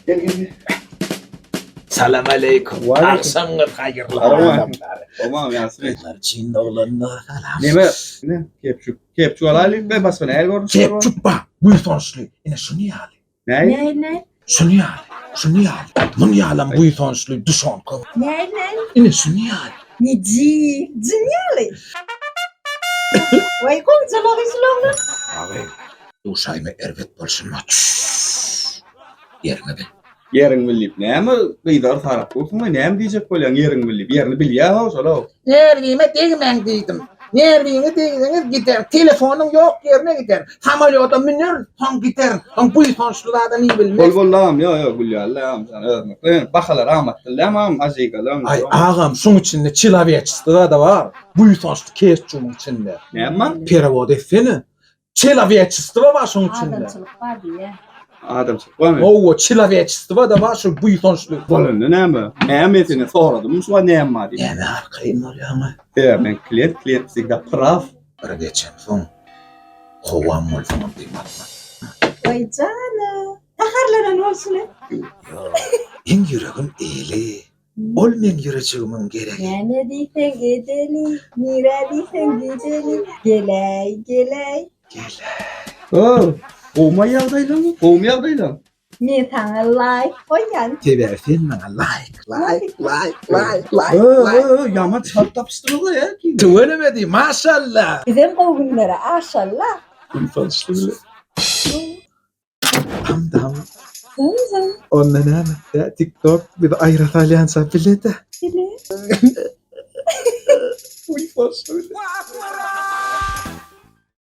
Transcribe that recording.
Gel. Selam aleyküm. Akşamlar hayırlı. Tamam Yasin. Çin'de olanlar falan. Ne? Kepçu alayım ve basma el var. Kepçuk bak. Bu sonuçlu. Yine şunu yağlı. Ne? Şunu yağlı. Bunu yağlan bu sonuçlu. Düşon kov. Ne? Yine şunu yağlı. Ne Geniale. Vay konuşalım işlerini. Abi. Bu şeyme ervet bolşunma. Yerine be. Yerin bilip näme gıydar tarap bolsun näme diyecek bolýan yerin bilip yerini bilýär ha şola. Nervime degmen dedim. Nervime degmen gider. Telefonum yok yerine gider. Samolyota miner, son gider. Son bu sonuçlulardan iyi bilmez. Bollam yo gülýärläm sana özmek. Bakalar rahmatlyam azygalam. Ay ağam şunun içinde çilaviyatçısı da var. Bu sonuçlu kesçunun içinde. Näme? Perevod etsene. Çilaviyatçısı da var şunun içinde. Adamçılık var diye. Adam çıkmamy. O çilaviyatçısı da var şu bu sonuçlu. Bolanda näme? Näme etini soradym, şu näme var? Yani arkayım oluyor ama. Men klient sigda praf. Bir geçen son. Kovam mol falan diyeyim. Vay canım. Takarlara ne olsun? En yüreğim eğili. Olmayan yüreğimin gereği. Ne diysen geceli, nire diysen geceli. Geley. Kovma ýagdaýlar. Men sana like koyan. Seversen bana like. Yaman çat tapıştırıldı ya. Tüvenemedi maşallah. Bizim kovgunlara aşallah. Sonuçlu bile. Tamam. Tamam. Ondan hemen ya TikTok bir de ayrı alyansa bile de. Bile. Uy sonuçlu bile.